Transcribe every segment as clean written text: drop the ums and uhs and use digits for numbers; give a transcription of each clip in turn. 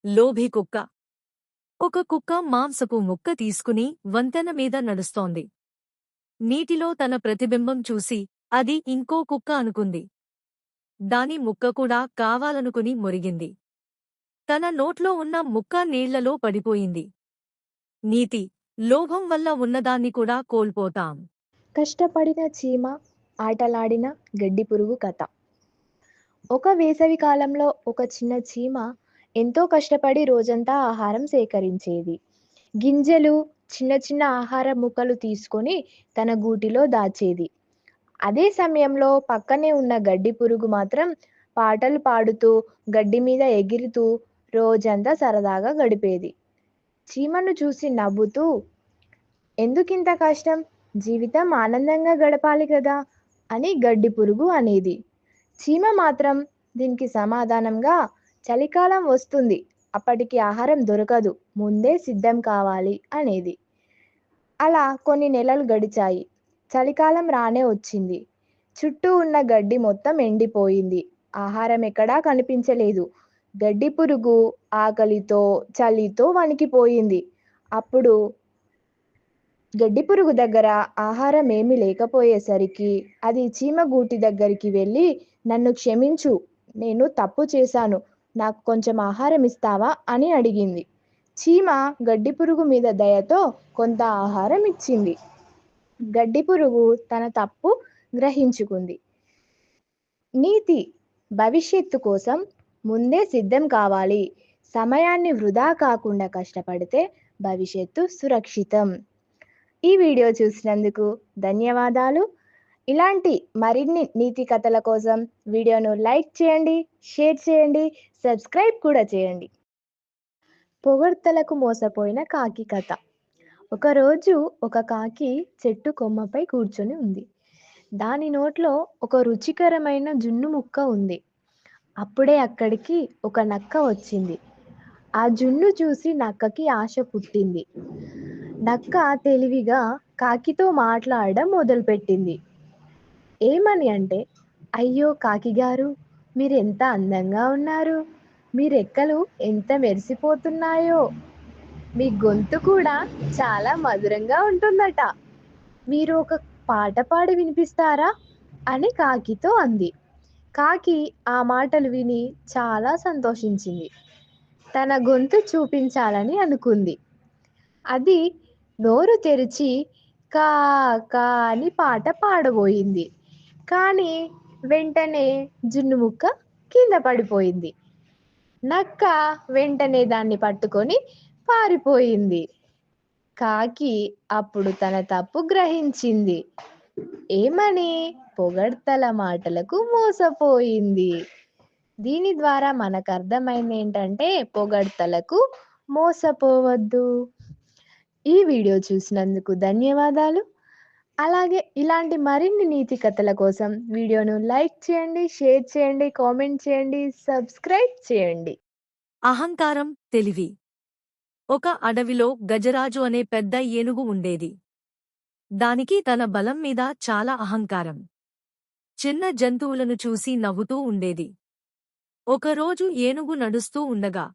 లోభి కుక్క. ఒక కుక్క మాంసపు ముక్క తీసుకుని వంతెన మీద నడుస్తోంది. నీటిలో తన ప్రతిబింబం చూసి అది ఇంకో కుక్క అనుకుంది. దాని ముక్క కూడా కావాలనుకుని మొరిగింది. తన నోట్లో ఉన్న ముక్క నీళ్లలో పడిపోయింది. నీతి: లోభం వల్ల ఉన్నదాన్ని కూడా కోల్పోతాం. కష్టపడిన చీమ, ఆటలాడిన గడ్డి పురుగు కథ. ఒక వేసవి కాలంలో ఒక చిన్న చీమ ఎంతో కష్టపడి రోజంతా ఆహారం సేకరించేది. గింజలు, చిన్న చిన్న ఆహార ముక్కలు తీసుకొని తన గూటిలో దాచేది. అదే సమయంలో పక్కనే ఉన్న గడ్డి పురుగు మాత్రం పాటలు పాడుతూ, గడ్డి మీద ఎగురుతూ రోజంతా సరదాగా గడిపేది. చీమను చూసి నవ్వుతూ, ఎందుకింత కష్టం? జీవితం ఆనందంగా గడపాలి కదా అని గడ్డి పురుగు అనేది. చీమ మాత్రం దీనికి సమాధానంగా, చలికాలం వస్తుంది, అప్పటికి ఆహారం దొరకదు, ముందే సిద్ధం కావాలి అనేది. అలా కొన్ని నెలలు గడిచాయి. చలికాలం రానే వచ్చింది. చుట్టూ ఉన్న గడ్డి మొత్తం ఎండిపోయింది. ఆహారం ఎక్కడా కనిపించలేదు. గడ్డి పురుగు ఆకలితో, చలితో వణికిపోయింది. అప్పుడు గడ్డి పురుగు దగ్గర ఆహారం ఏమీ లేకపోయేసరికి అది చీమ గూటి దగ్గరికి వెళ్ళి, నన్ను క్షమించు, నేను తప్పు చేశాను, నాకు కొంచెం ఆహారం ఇస్తావా అని అడిగింది. చీమ గడ్డి పురుగు మీద దయతో కొంత ఆహారం ఇచ్చింది. గడ్డి పురుగు తన తప్పు గ్రహించుకుంది. నీతి: భవిష్యత్తు కోసం ముందే సిద్ధం కావాలి. సమయాన్ని వృధా కాకుండా కష్టపడితే భవిష్యత్తు సురక్షితం. ఈ వీడియో చూసినందుకు ధన్యవాదాలు. ఇలాంటి మరిన్ని నీతి కథల కోసం వీడియోను లైక్ చేయండి, షేర్ చేయండి, సబ్స్క్రైబ్ కూడా చేయండి. పొగడ్తలకు మోసపోయిన కాకి కథ. ఒకరోజు ఒక కాకి చెట్టు కొమ్మపై కూర్చొని ఉంది. దాని నోట్లో ఒక రుచికరమైన జున్ను ముక్క ఉంది. అప్పుడే అక్కడికి ఒక నక్క వచ్చింది. ఆ జున్ను చూసి నక్కకి ఆశ పుట్టింది. నక్క తెలివిగా కాకితో మాట్లాడడం మొదలుపెట్టింది. ఏమని అంటే, అయ్యో కాకిగారు, మీరు ఎంత అందంగా ఉన్నారు, మీ రెక్కలు ఎంత మెరిసిపోతున్నాయో, మీ గొంతు కూడా చాలా మధురంగా ఉంటుందట, మీరు ఒక పాట పాడి వినిపిస్తారా అని కాకితో అంది. కాకి ఆ మాటలు విని చాలా సంతోషించింది. తన గొంతు చూపించాలని అనుకుంది. అది నోరు తెరిచి కా కా అని పాట పాడబోయింది. కానీ వెంటనే జున్ను ముక్క కింద పడిపోయింది. నక్క వెంటనే దాన్ని పట్టుకొని పారిపోయింది. కాకి అప్పుడు తన తప్పు గ్రహించింది. ఏమని? పొగడ్తల మాటలకు మోసపోయింది. దీని ద్వారా మనకు అర్థమైంది ఏంటంటే, పొగడ్తలకు మోసపోవద్దు. ఈ వీడియో చూసినందుకు ధన్యవాదాలు. అలాగే ఇలాంటి మరిన్ని నీతి కథల కోసం వీడియోను లైక్ చేయండి, షేర్ చేయండి, కామెంట్ చేయండి, సబ్స్క్రైబ్ చేయండి. అహంకారం, తెలివి. ఒక అడవిలో గజరాజు అనే పెద్ద ఏనుగు ఉండేది. దానికి తన బలం మీద చాలా అహంకారం. చిన్న జంతువులను చూసి నవ్వుతూ ఉండేది. ఒకరోజు ఏనుగు నడుస్తూ ఉండగా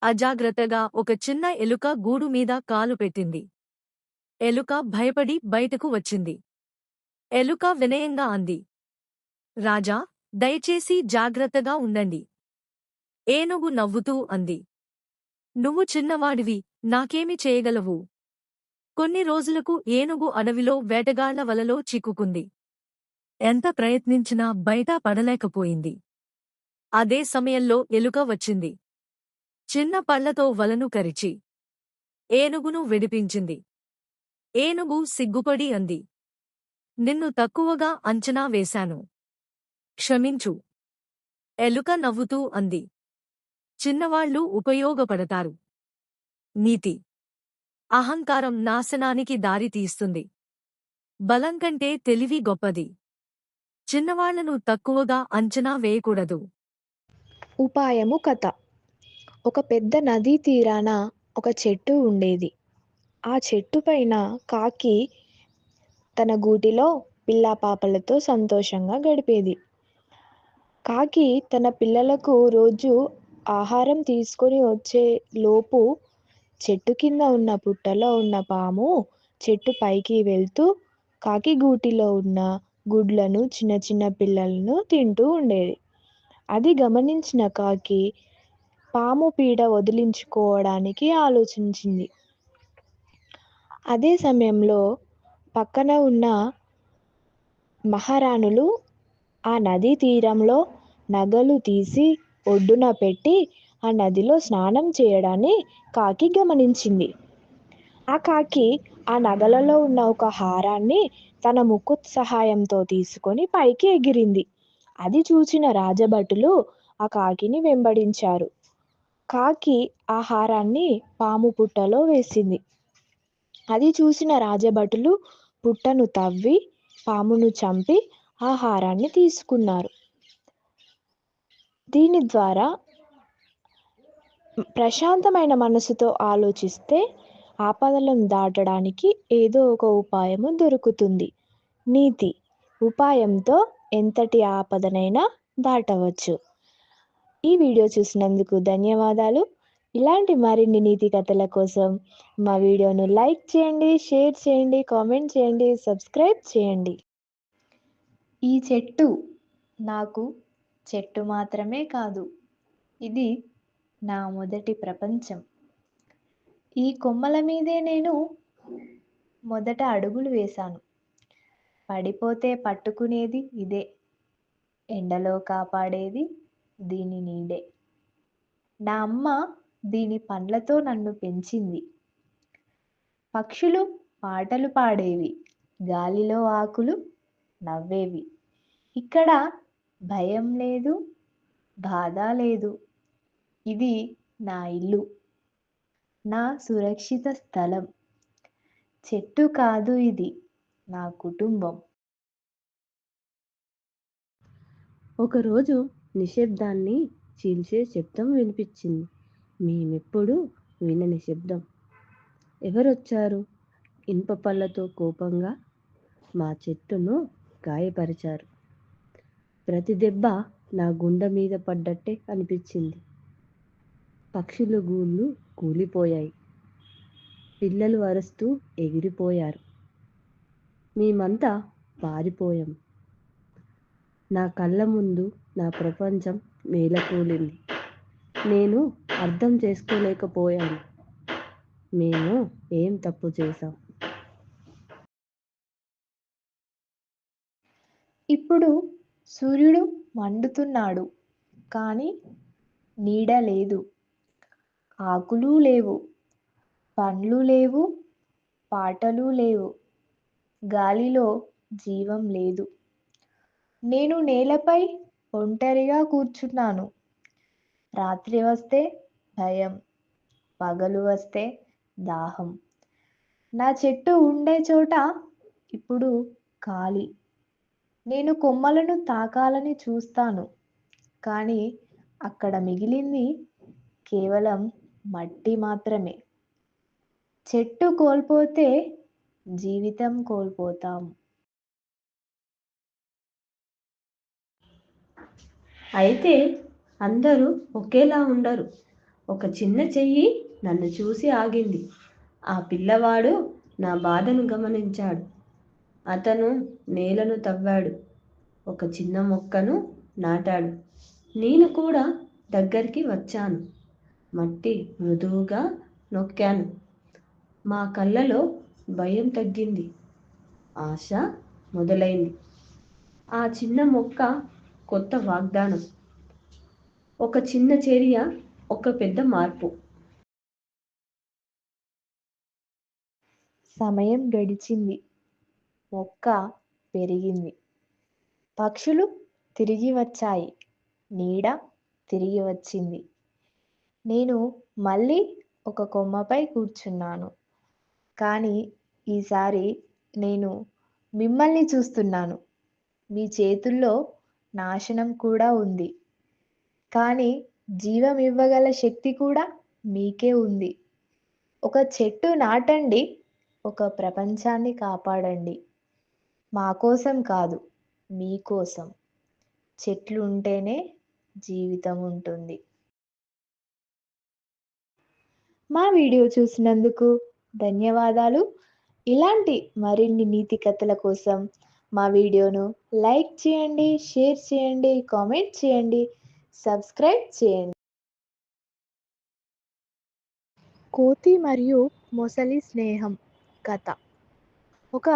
అజాగ్రత్తగా ఒక చిన్న ఎలుక గూడు మీద కాలు పెట్టింది. ఎలుక భయపడి బయటకు వచ్చింది. ఎలుక వినయంగా అంది, రాజా, దయచేసి జాగ్రత్తగా ఉండండి. ఏనుగు నవ్వుతూ అంది, నువ్వు చిన్నవాడివి, నాకేమి చేయగలవు? కొన్ని రోజులకు ఏనుగు అడవిలో వేటగాళ్ల వలలో చిక్కుకుంది. ఎంత ప్రయత్నించినా బయట పడలేకపోయింది. అదే సమయంలో ఎలుక వచ్చింది. చిన్న పళ్లతో వలను కరిచి ఏనుగును విడిపించింది. ఏనుగు సిగ్గుపడి అంది, నిన్ను తక్కువగా అంచనా వేశాను, క్షమించు. ఎలుక నవ్వుతూ అంది, చిన్నవాళ్లు ఉపయోగపడతారు. నీతి: అహంకారం నాశనానికి దారి తీస్తుంది. బలం కంటే తెలివి గొప్పది. చిన్నవాళ్లను తక్కువగా అంచనా వేయకూడదు. ఉపాయము కథ. ఒక పెద్ద నదీ తీరాన ఒక చెట్టు ఉండేది. ఆ చెట్టు పైన కాకి తన గూటిలో పిల్లాపాపలతో సంతోషంగా గడిపేది. కాకి తన పిల్లలకు రోజు ఆహారం తీసుకొని వచ్చే లోపు చెట్టు కింద ఉన్న పుట్టలో ఉన్న పాము చెట్టు పైకి వెళ్తూ కాకి గూటిలో ఉన్న గుడ్లను చిన్న చిన్న పిల్లలను తింటూ ఉండేది. అది గమనించిన కాకి పాము పీడ వదిలించుకోవడానికి ఆలోచించింది. అదే సమయంలో పక్కన ఉన్న మహారాణులు ఆ నదీ తీరంలో నగలు తీసి ఒడ్డున పెట్టి ఆ నదిలో స్నానం చేయడాన్ని కాకి గమనించింది. ఆ కాకి ఆ నగలలో ఉన్న ఒక హారాన్ని తన ముక్కు సహాయంతో తీసుకొని పైకి ఎగిరింది. అది చూసిన రాజభటులు ఆ కాకిని వెంబడించారు. కాకి ఆ హారాన్ని పాము పుట్టలో వేసింది. అది చూసిన రాజభటులు పుట్టను తవ్వి పామును చంపి ఆ హారాన్ని తీసుకున్నారు. దీని ద్వారా ప్రశాంతమైన మనసుతో ఆలోచిస్తే ఆపదలను దాటడానికి ఏదో ఒక ఉపాయము దొరుకుతుంది. నీతి: ఉపాయంతో ఎంతటి ఆపదనైనా దాటవచ్చు. ఈ వీడియో చూసినందుకు ధన్యవాదాలు. ఇలాంటి మరిన్ని నీతి కథల కోసం మా వీడియోను లైక్ చేయండి, షేర్ చేయండి, కామెంట్ చేయండి, సబ్స్క్రైబ్ చేయండి. ఈ చెట్టు నాకు చెట్టు మాత్రమే కాదు, ఇది నా మొదటి ప్రపంచం. ఈ కొమ్మల మీదే నేను మొదట అడుగులు వేశాను. పడిపోతే పట్టుకునేది ఇదే, ఎండలో కాపాడేది దీని నీడే. నా అమ్మ దీని పండ్లతో నన్ను పెంచింది. పక్షులు పాటలు పాడేవి, గాలిలో ఆకులు నవ్వేవి. ఇక్కడ భయం లేదు, బాధ లేదు. ఇది నా ఇల్లు, నా సురక్షిత స్థలం. చెట్టు కాదు, ఇది నా కుటుంబం. ఒకరోజు నిశ్శబ్దాన్ని చీల్చే శబ్దం వినిపించింది. మేమెప్పుడు వినని శబ్దం. ఎవరొచ్చారు? ఇనుప పళ్ళతో కోపంగా మా చెట్టును గాయపరిచారు. ప్రతి దెబ్బ నా గుండె మీద పడ్డట్టే అనిపించింది. పక్షుల గూళ్ళు కూలిపోయాయి, పిల్లలు అరుస్తూ ఎగిరిపోయారు. మేమంతా పారిపోయాం. నా కళ్ళ ముందు నా ప్రపంచం నేలకూలింది. నేను అర్థం చేసుకోలేకపోయాను. మేము ఏం తప్పు చేశాం? ఇప్పుడు సూర్యుడు మండుతున్నాడు, కానీ నీడ లేదు. ఆకులు లేవు, పండ్లు లేవు, పాటలు లేవు. గాలిలో జీవం లేదు. నేను నేలపై ఒంటరిగా కూర్చున్నాను. రాత్రి వస్తే భయం, పగలు వస్తే దాహం. నా చెట్టు ఉండే చోట ఇప్పుడు ఖాళీ. నేను కొమ్మలను తాకాలని చూస్తాను, కానీ అక్కడ మిగిలింది కేవలం మట్టి మాత్రమే. చెట్టు కోల్పోతే జీవితం కోల్పోతాం. అయితే అందరూ ఒకేలా ఉండరు. ఒక చిన్న చెయ్యి నన్ను చూసి ఆగింది. ఆ పిల్లవాడు నా బాధను గమనించాడు. అతను నేలను తవ్వాడు, ఒక చిన్న మొక్కను నాటాడు. నేను కూడా దగ్గరికి వచ్చాను, మట్టి మృదువుగా నొక్కాను. మా కళ్ళలో భయం తగ్గింది, ఆశ మొదలైంది. ఆ చిన్న మొక్క కొత్త వాగ్దానం, ఒక చిన్న చర్య, ఒక పెద్ద మార్పు. సమయం గడిచింది, మొక్క పెరిగింది, పక్షులు తిరిగి వచ్చాయి, నీడ తిరిగి వచ్చింది. నేను మళ్ళీ ఒక కొమ్మపై కూర్చున్నాను, కానీ ఈసారి నేను మిమ్మల్ని చూస్తున్నాను. మీ చేతుల్లో నాశనం కూడా ఉంది, కానీ జీవం ఇవ్వగల శక్తి కూడా మీకే ఉంది. ఒక చెట్టు నాటండి, ఒక ప్రపంచాన్ని కాపాడండి. మా కోసం కాదు, మీకోసం. చెట్లు ఉంటేనే జీవితం ఉంటుంది. మా వీడియో చూసినందుకు ధన్యవాదాలు. ఇలాంటి మరిన్ని నీతి కథల కోసం మా వీడియోను లైక్ చేయండి, షేర్ చేయండి, కామెంట్ చేయండి, సబ్స్క్రైబ్ చేయండి. కోతి మరియు మొసలి స్నేహం కథ. ఒక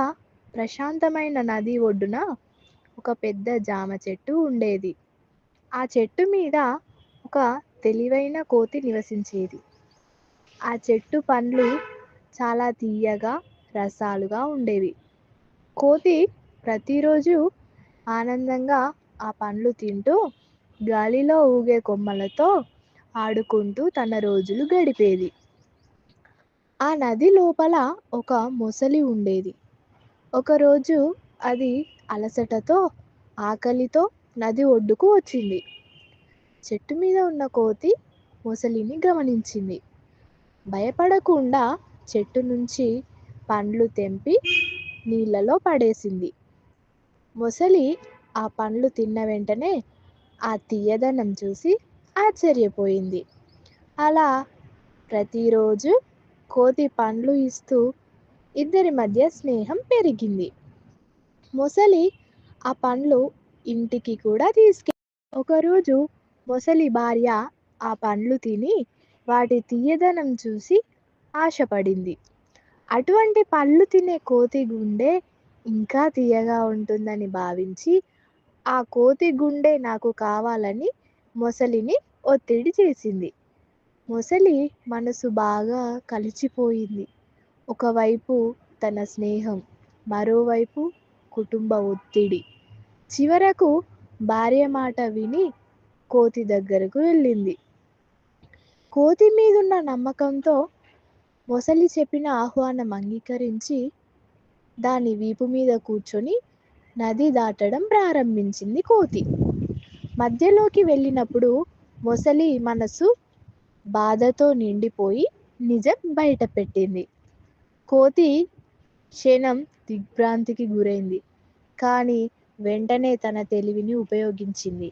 ప్రశాంతమైన నది ఒడ్డున ఒక పెద్ద జామ చెట్టు ఉండేది. ఆ చెట్టు మీద ఒక తెలివైన కోతి నివసించేది. ఆ చెట్టు పండ్లు చాలా తీయగా, రసాలుగా ఉండేవి. కోతి ప్రతిరోజు ఆనందంగా ఆ పండ్లు తింటూ గాలిలో ఊగే కొమ్మలతో ఆడుకుంటూ తన రోజులు గడిపేది. ఆ నది లోపల ఒక మొసలి ఉండేది. ఒకరోజు అది అలసటతో, ఆకలితో నది ఒడ్డుకు వచ్చింది. చెట్టు మీద ఉన్న కోతి మొసలిని గమనించింది. భయపడకుండా చెట్టు నుంచి పండ్లు తెంపి నీళ్ళలో పడేసింది. మొసలి ఆ పండ్లు తిన్న వెంటనే ఆ తీయదనం చూసి ఆశ్చర్యపోయింది. అలా ప్రతిరోజు కోతి పండ్లు ఇస్తూ ఇద్దరి మధ్య స్నేహం పెరిగింది. మొసలి ఆ పండ్లు ఇంటికి కూడా ఒకరోజు మొసలి భార్య ఆ పండ్లు తిని వాటి తీయదనం చూసి ఆశపడింది. అటువంటి పళ్ళు తినే కోతి గుండె ఇంకా తీయగా ఉంటుందని భావించి ఆ కోతి గుండె నాకు కావాలని మొసలిని ఒత్తిడి చేసింది. మొసలి మనసు బాగా కలిచిపోయింది. ఒకవైపు తన స్నేహం, మరోవైపు కుటుంబ ఒత్తిడి. చివరకు భార్య మాట విని కోతి దగ్గరకు వెళ్ళింది. కోతి మీదున్న నమ్మకంతో మొసలి చెప్పిన ఆహ్వానం అంగీకరించి దాని వీపు మీద కూర్చొని నది దాటడం ప్రారంభించింది కోతి. మధ్యలోకి వెళ్ళినప్పుడు మొసలి మనసు బాధతో నిండిపోయి నిజం బయటపెట్టింది. కోతి క్షణం దిగ్భ్రాంతికి గురైంది. కానీ వెంటనే తన తెలివిని ఉపయోగించింది.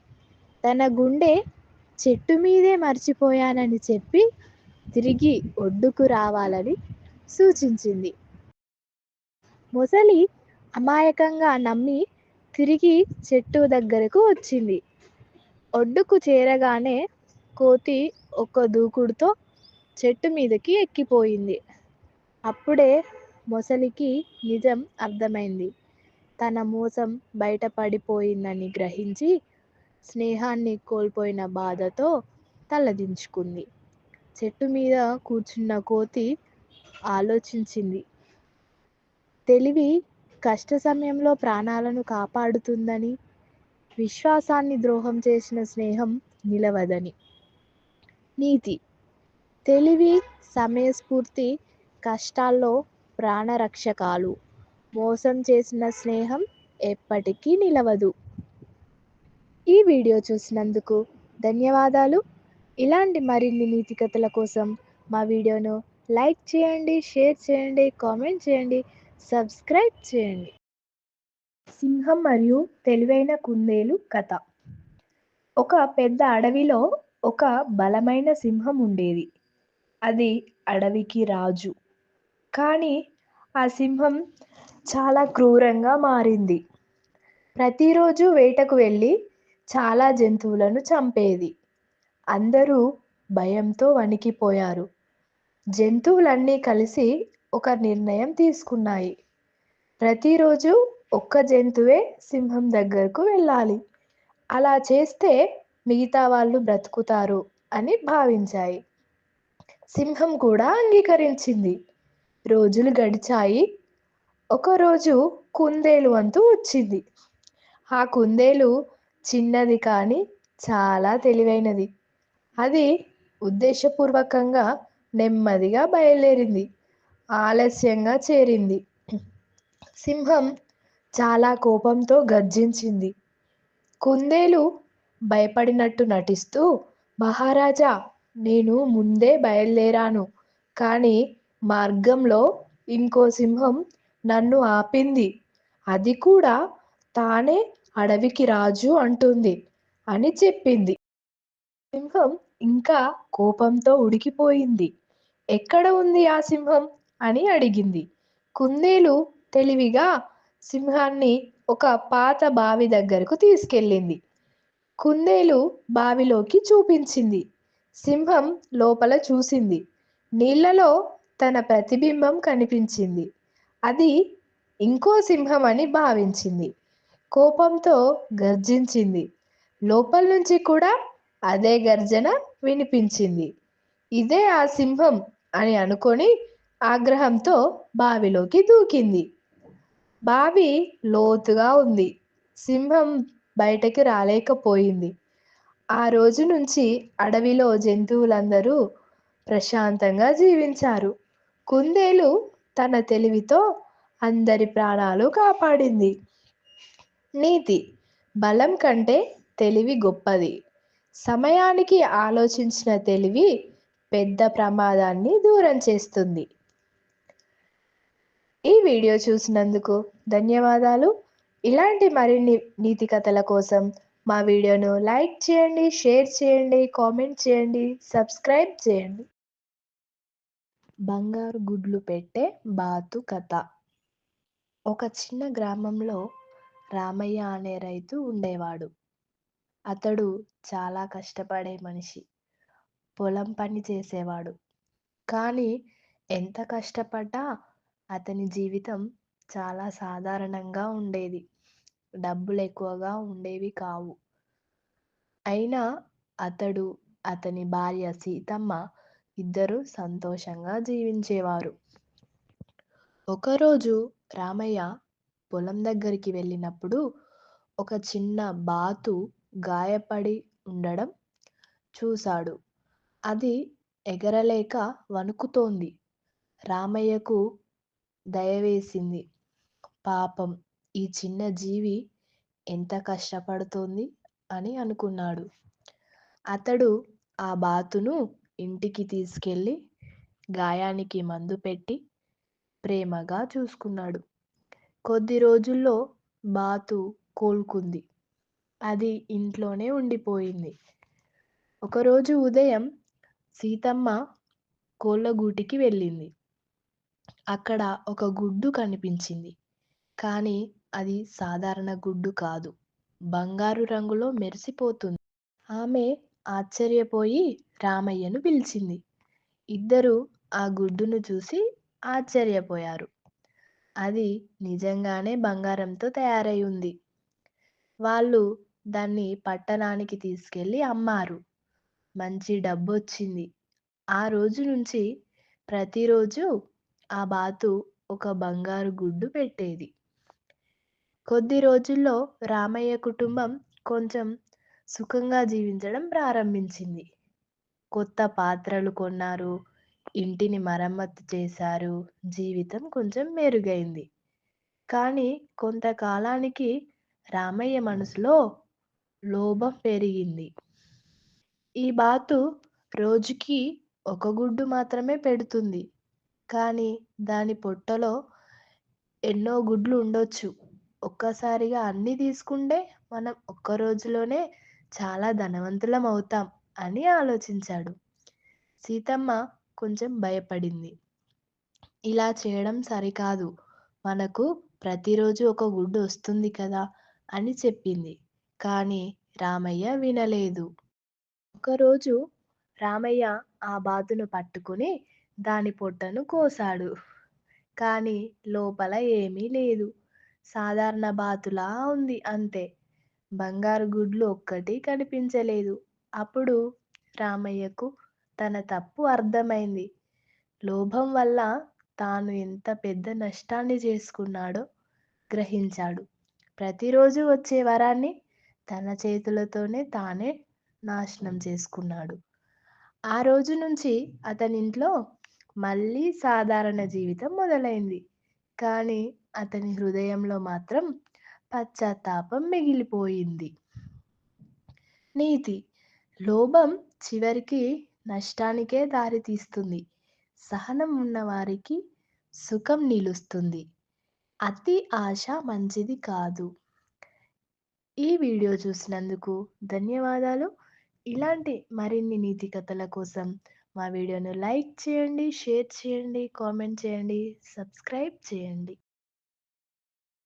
తన గుండె చెట్టు మీదే మర్చిపోయానని చెప్పి తిరిగి ఒడ్డుకు రావాలని సూచించింది. మొసలి అమాయకంగా నమ్మి తిరిగి చెట్టు దగ్గరకు వచ్చింది. ఒడ్డుకు చేరగానే కోతి ఒక్క దూకుడుతో చెట్టు మీదకి ఎక్కిపోయింది. అప్పుడే మొసలికి నిజం అర్థమైంది. తన మోసం బయటపడిపోయిందని గ్రహించి స్నేహాన్ని కోల్పోయిన బాధతో తలదించుకుంది. చెట్టు మీద కూర్చున్న కోతి ఆలోచించింది. తెలివి కష్ట సమయంలో ప్రాణాలను కాపాడుతుందని, విశ్వాసాన్ని ద్రోహం చేసిన స్నేహం నిలవదని. నీతి: తెలివి, సమయస్ఫూర్తి కష్టాల్లో ప్రాణరక్షకాలు. మోసం చేసిన స్నేహం ఎప్పటికీ నిలవదు. ఈ వీడియో చూసినందుకు ధన్యవాదాలు. ఇలాంటి మరిన్ని నీతి కథల కోసం మా వీడియోను లైక్ చేయండి, షేర్ చేయండి, కామెంట్ చేయండి, సబ్స్క్రైబ్ చేయండి. సింహం మరియు తెలివైన కుందేలు కథ. ఒక పెద్ద అడవిలో ఒక బలమైన సింహం ఉండేది. అది అడవికి రాజు. కానీ ఆ సింహం చాలా క్రూరంగా మారింది. ప్రతిరోజు వేటకు వెళ్ళి చాలా జంతువులను చంపేది. అందరూ భయంతో వణికిపోయారు. జంతువులన్నీ కలిసి ఒక నిర్ణయం తీసుకున్నాయి. ప్రతిరోజు ఒక్క జంతువే సింహం దగ్గరకు వెళ్ళాలి. అలా చేస్తే మిగతా వాళ్ళు బ్రతుకుతారు అని భావించాయి. సింహం కూడా అంగీకరించింది. రోజులు గడిచాయి. ఒకరోజు కుందేలు వంతు వచ్చింది. ఆ కుందేలు చిన్నది కానీ చాలా తెలివైనది. అది ఉద్దేశపూర్వకంగా నెమ్మదిగా బయలుదేరింది. ఆలస్యంగా చేరింది. సింహం చాలా కోపంతో గర్జించింది. కుందేలు భయపడినట్టు నటిస్తూ, మహారాజా, నేను ముందే బయలుదేరాను. కానీ మార్గంలో ఇంకో సింహం నన్ను ఆపింది. అది కూడా తానే అడవికి రాజు అంటుంది అని చెప్పింది. సింహం ఇంకా కోపంతో ఉడికిపోయింది. ఎక్కడ ఉంది ఆ సింహం అని అడిగింది. కుందేలు తెలివిగా సింహాన్ని ఒక పాత బావి దగ్గరకు తీసుకెళ్ళింది. కుందేలు బావిలోకి చూపించింది. సింహం లోపల చూసింది. నీళ్లలో తన ప్రతిబింబం కనిపించింది. అది ఇంకో సింహం అని భావించింది. కోపంతో గర్జించింది. లోపల నుంచి కూడా అదే గర్జన వినిపించింది. ఇదే ఆ సింహం అని అనుకొని ఆగ్రహంతో బావిలోకి దూకింది. బావి లోతుగా ఉంది. సింహం బయటకి రాలేకపోయింది. ఆ రోజు నుంచి అడవిలో జంతువులందరూ ప్రశాంతంగా జీవించారు. కుందేలు తన తెలివితో అందరి ప్రాణాలు కాపాడింది. నీతి: బలం కంటే తెలివి గొప్పది. సమయానికి ఆలోచించిన తెలివి పెద్ద ప్రమాదాన్ని దూరం చేస్తుంది. ఈ వీడియో చూసినందుకు ధన్యవాదాలు. ఇలాంటి మరిన్ని నీతి కథల కోసం మా వీడియోను లైక్ చేయండి, షేర్ చేయండి, కామెంట్ చేయండి, సబ్స్క్రైబ్ చేయండి. బంగారు గుడ్లు పెట్టే బాతు కథ. ఒక చిన్న గ్రామంలో రామయ్య అనే రైతు ఉండేవాడు. అతడు చాలా కష్టపడే మనిషి. పొలం పని చేసేవాడు. కానీ ఎంత కష్టపడ్డా అతని జీవితం చాలా సాధారణంగా ఉండేది. డబ్బులు ఎక్కువగా ఉండేవి కావు. అయినా అతడు, అతని భార్య సీతమ్మ ఇద్దరూ సంతోషంగా జీవించేవారు. ఒకరోజు రామయ్య పొలం దగ్గరికి వెళ్ళినప్పుడు ఒక చిన్న బాతు గాయపడి ఉండడం చూశాడు. అది ఎగరలేక వణుకుతోంది. రామయ్యకు దయవేసింది. పాపం, ఈ చిన్న జీవి ఎంత కష్టపడుతోంది అని అనుకున్నాడు. అతడు ఆ బాతును ఇంటికి తీసుకెళ్ళి గాయానికి మందు పెట్టి ప్రేమగా చూసుకున్నాడు. కొద్ది రోజుల్లో బాతు కోలుకుంది. అది ఇంట్లోనే ఉండిపోయింది. ఒకరోజు ఉదయం సీతమ్మ కోళ్ళగూటికి వెళ్ళింది. అక్కడ ఒక గుడ్డు కనిపించింది. కానీ అది సాధారణ గుడ్డు కాదు. బంగారు రంగులో మెరిసిపోతుంది. ఆమె ఆశ్చర్యపోయి రామయ్యను పిలిచింది. ఇద్దరూ ఆ గుడ్డును చూసి ఆశ్చర్యపోయారు. అది నిజంగానే బంగారంతో తయారై ఉంది. వాళ్ళు దాన్ని పట్టణానికి తీసుకెళ్ళి అమ్మారు. మంచి డబ్బొచ్చింది. ఆ రోజు నుంచి ప్రతిరోజు ఆ బాతు ఒక బంగారు గుడ్డు పెట్టేది. కొద్ది రోజుల్లో రామయ్య కుటుంబం కొంచెం సుఖంగా జీవించడం ప్రారంభించింది. కొత్త పాత్రలు కొన్నారు, ఇంటిని మరమ్మతు చేశారు, జీవితం కొంచెం మెరుగైంది. కానీ కొంతకాలానికి రామయ్య మనసులో లోభం పెరిగింది. ఈ బాతు రోజుకి ఒక గుడ్డు మాత్రమే పెడుతుంది. కానీ దాని పొట్టలో ఎన్నో గుడ్లు ఉండొచ్చు. ఒక్కసారిగా అన్నీ తీసుకుంటే మనం ఒక్క రోజులోనే చాలా ధనవంతులం అవుతాం అని ఆలోచించాడు. సీతమ్మ కొంచెం భయపడింది. ఇలా చేయడం సరికాదు. మనకు ప్రతిరోజు ఒక గుడ్డు వస్తుంది కదా అని చెప్పింది. కానీ రామయ్య వినలేదు. ఒకరోజు రామయ్య ఆ బాతును పట్టుకుని దాని పొట్టను కోశాడు. కానీ లోపల ఏమీ లేదు. సాధారణ బాతులా ఉంది అంతే. బంగారు గుడ్లు ఒక్కటి కనిపించలేదు. అప్పుడు రామయ్యకు తన తప్పు అర్థమైంది. లోభం వల్ల తాను ఎంత పెద్ద నష్టాన్ని చేసుకున్నాడో గ్రహించాడు. ప్రతిరోజు వచ్చే వరాన్ని తన చేతులతోనే తానే నాశనం చేసుకున్నాడు. ఆ రోజు నుంచి అతనింట్లో మళ్ళీ సాధారణ జీవితం మొదలైంది. కానీ అతని హృదయంలో మాత్రం పశ్చాత్తాపం మిగిలిపోయింది. నీతి: లోభం చివరికి నష్టానికే దారితీస్తుంది. సహనం ఉన్నవారికి సుఖం నిలుస్తుంది. అతి ఆశ మంచిది కాదు. ఈ వీడియో చూసినందుకు ధన్యవాదాలు. ఇలాంటి మరిన్ని నీతి కథల కోసం మా వీడియోను లైక్ చేయండి, షేర్ చేయండి, కామెంట్ చేయండి, సబ్స్క్రైబ్ చేయండి.